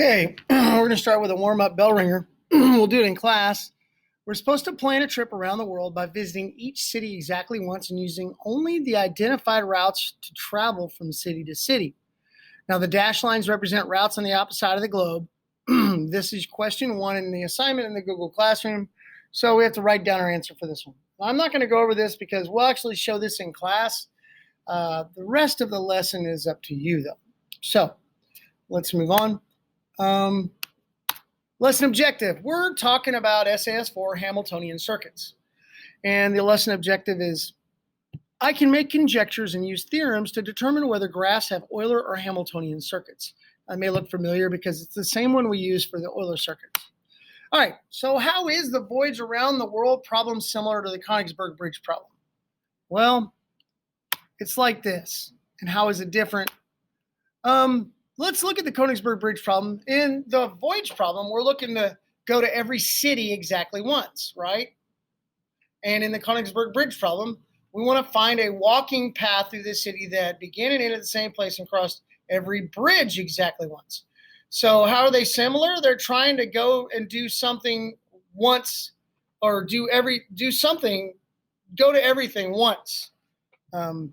Okay, we're going to start with a warm-up bell ringer. We'll do it in class. We're supposed to plan a trip around the world by visiting each city exactly once and using only the identified routes to travel from city to city. Now, the dashed lines represent routes on the opposite side of the globe. This is question 1 in the assignment in the Google Classroom, so we have to write down our answer for this one. I'm not going to go over this because we'll actually show this in class. The rest of the lesson is up to you, though. So let's move on. Lesson objective. We're talking about SAS4 Hamiltonian circuits. And the lesson objective is, I can make conjectures and use theorems to determine whether graphs have Euler or Hamiltonian circuits. That may look familiar because it's the same one we use for the Euler circuits. All right, so how is the voyage around the world problem similar to the Königsberg Bridge problem? Well, it's like this. And how is it different? Let's look at the Königsberg Bridge problem. In the voyage problem, we're looking to go to every city exactly once, right? And in the Königsberg Bridge problem, we want to find a walking path through the city that began and ended at the same place and crossed every bridge exactly once. So how are they similar? They're trying to go and do something once, or go to everything once. Well,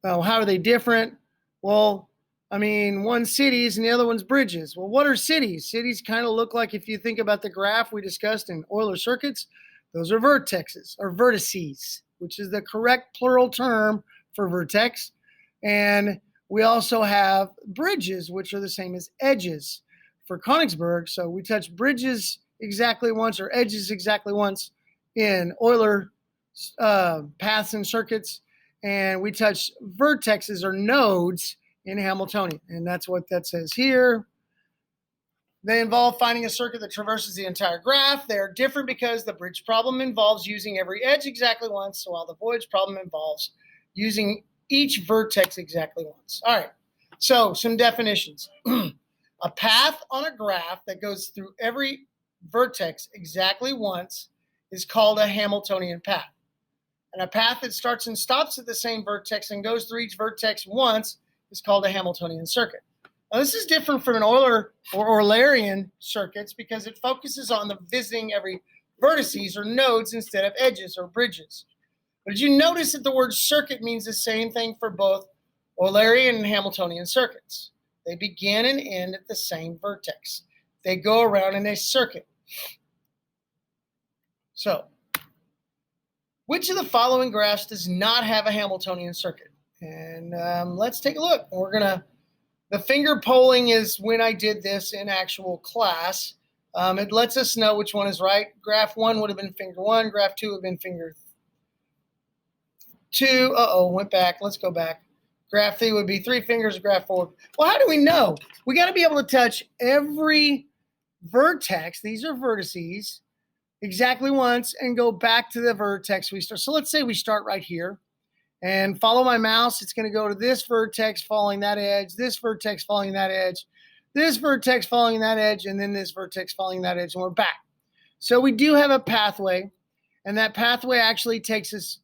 how are they different? Well, I mean, one's cities and the other one's bridges. Well, what are cities? Cities kind of look like, if you think about the graph we discussed in Euler circuits, those are vertexes or vertices, which is the correct plural term for vertex. And we also have bridges, which are the same as edges for Königsberg. So we touch bridges exactly once or edges exactly once in Euler paths and circuits. And we touch vertexes or nodes in Hamiltonian. And that's what that says here. They involve finding a circuit that traverses the entire graph. They're different because the bridge problem involves using every edge exactly once, while the voyage problem involves using each vertex exactly once. All right, so some definitions. A path on a graph that goes through every vertex exactly once is called a Hamiltonian path. And a path that starts and stops at the same vertex and goes through each vertex once is called a Hamiltonian circuit. Now, this is different from an Euler or Eulerian circuits because it focuses on the visiting every vertices or nodes instead of edges or bridges. But did you notice that the word circuit means the same thing for both Eulerian and Hamiltonian circuits? They begin and end at the same vertex. They go around in a circuit. So, which of the following graphs does not have a Hamiltonian circuit? And let's take a look. The finger polling is when I did this in actual class. It lets us know which one is right. Graph 1 would have been finger 1. Graph 2 would have been finger 2. Went back. Let's go back. Graph 3 would be 3 fingers. Graph 4. Well, how do we know? We got to be able to touch every vertex. These are vertices exactly once and go back to the vertex we start. So let's say we start right here. And follow my mouse. It's going to go to this vertex following that edge, this vertex following that edge, this vertex following that edge, and then this vertex following that edge, and we're back. So we do have a pathway, and that pathway actually takes us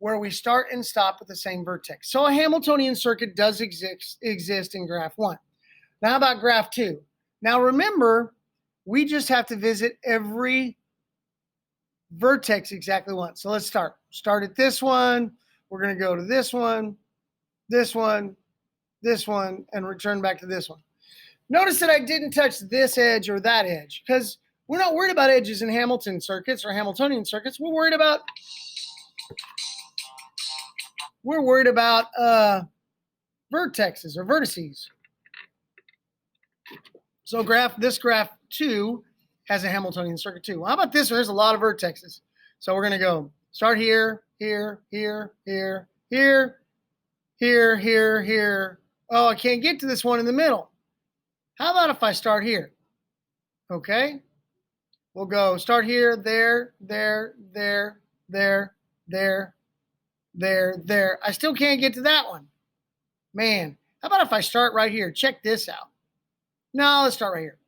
where we start and stop at the same vertex. So a Hamiltonian circuit does exist in graph 1. Now how about graph 2? Now remember, we just have to visit every vertex exactly once. So let's start. Start at this one. We're going to go to this one, this one, this one, and return back to this one. Notice that I didn't touch this edge or that edge because we're not worried about edges in Hamilton circuits or Hamiltonian circuits. We're worried about vertexes or vertices. So this graph 2 has a Hamiltonian circuit too. Well, how about this one? There's a lot of vertexes. So we're going to go start here, here, here, here, here, here, here, here. Oh, I can't get to this one in the middle. How about if I start here? Okay. We'll go start here, there, there, there, there, there, there, there. I still can't get to that one. Man, how about if I start right here? Check this out. No, let's start right here.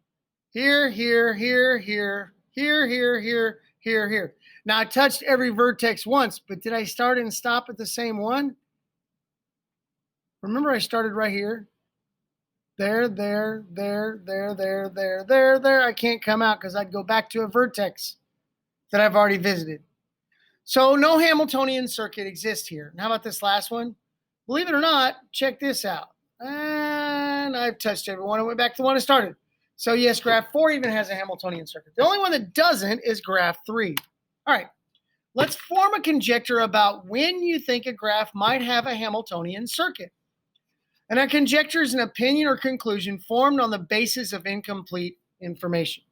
Here, here, here, here, here, here, here, here, here. Now I touched every vertex once, but did I start and stop at the same one? Remember I started right here? there, there, there, there, there, there, there, there. I can't come out because I'd go back to a vertex that I've already visited. So no Hamiltonian circuit exists here. And how about this last one? Believe it or not, check this out. And I've touched everyone. I went back to the one I started. So yes, graph 4 even has a Hamiltonian circuit. The only one that doesn't is graph 3. All right, let's form a conjecture about when you think a graph might have a Hamiltonian circuit. And a conjecture is an opinion or conclusion formed on the basis of incomplete information.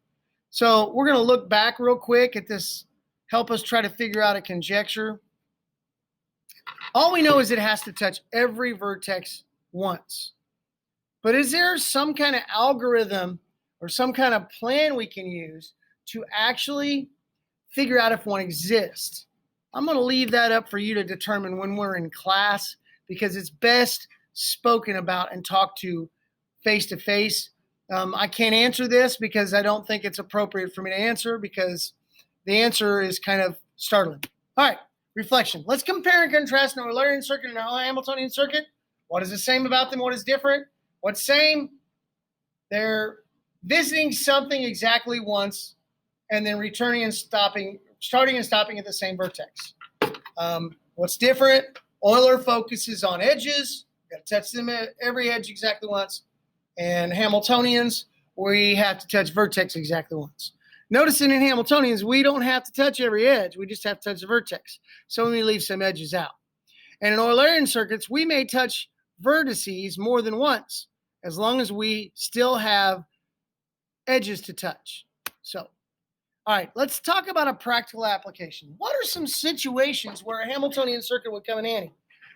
So we're going to look back real quick at this, help us try to figure out a conjecture. All we know is it has to touch every vertex once. But is there some kind of algorithm or some kind of plan we can use to actually figure out if one exists? I'm going to leave that up for you to determine when we're in class, because it's best spoken about and talked to face. I can't answer this because I don't think it's appropriate for me to answer, because the answer is kind of startling. All right, reflection. Let's compare and contrast an Eulerian circuit and a Hamiltonian circuit. What is the same about them? What is different? What's same? They're visiting something exactly once and then returning and stopping, starting and stopping at the same vertex. What's different? Euler focuses on edges. We've got to touch them at every edge exactly once. And Hamiltonians, we have to touch vertex exactly once. Noticing in Hamiltonians, we don't have to touch every edge. We just have to touch the vertex. So we leave some edges out. And in Eulerian circuits, we may touch vertices more than once, as long as we still have edges to touch. So, all right, let's talk about a practical application. What are some situations where a Hamiltonian circuit would come in handy?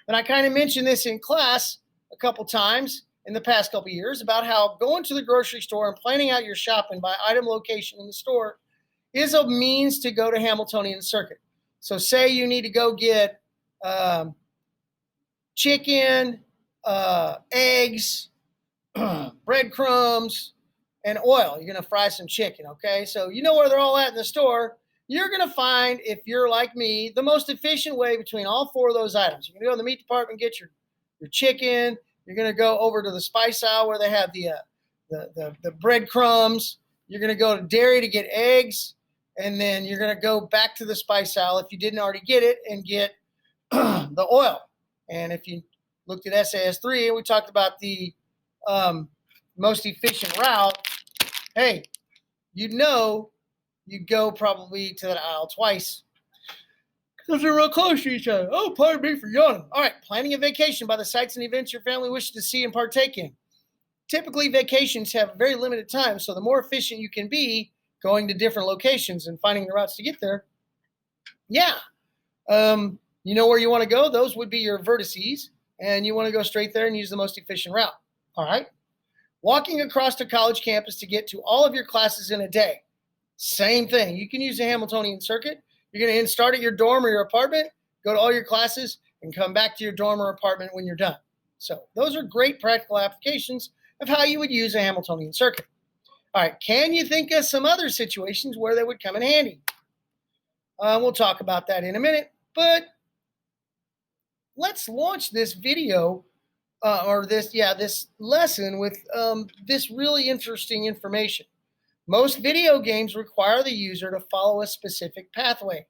And I kind of mentioned this in class a couple times in the past couple years about how going to the grocery store and planning out your shopping by item location in the store is a means to go to Hamiltonian circuit. So say you need to go get chicken, eggs, breadcrumbs, and oil. You're going to fry some chicken, okay? So you know where they're all at in the store. You're going to find, if you're like me, the most efficient way between all 4 of those items. You're going to go in the meat department, get your chicken. You're going to go over to the spice aisle where they have the breadcrumbs. You're going to go to dairy to get eggs. And then you're going to go back to the spice aisle if you didn't already get it and get the oil. And if you looked at SAS 3 and we talked about the most efficient route, hey, you'd know you'd go probably to that aisle twice because they're real close to each other. Oh, pardon me for yawning. All right, planning a vacation by the sites and events your family wishes to see and partake in. Typically, vacations have very limited time, so the more efficient you can be going to different locations and finding the routes to get there, yeah. You know where you want to go? Those would be your vertices, and you want to go straight there and use the most efficient route. All right. Walking across a college campus to get to all of your classes in a day. Same thing. You can use the Hamiltonian circuit. You're going to start at your dorm or your apartment, go to all your classes, and come back to your dorm or apartment when you're done. So those are great practical applications of how you would use a Hamiltonian circuit. All right, can you think of some other situations where they would come in handy? We'll talk about that in a minute, but let's launch this video this lesson with this really interesting information. Most video games require the user to follow a specific pathway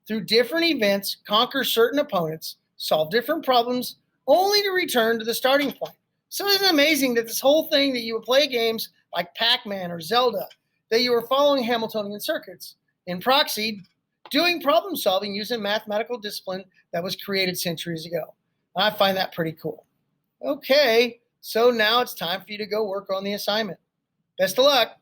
through different events, conquer certain opponents, solve different problems, only to return to the starting point. So isn't it amazing that this whole thing that you would play games like Pac-Man or Zelda, that you were following Hamiltonian circuits in proxy, doing problem solving using mathematical discipline that was created centuries ago. I find that pretty cool. Okay, so now it's time for you to go work on the assignment. Best of luck.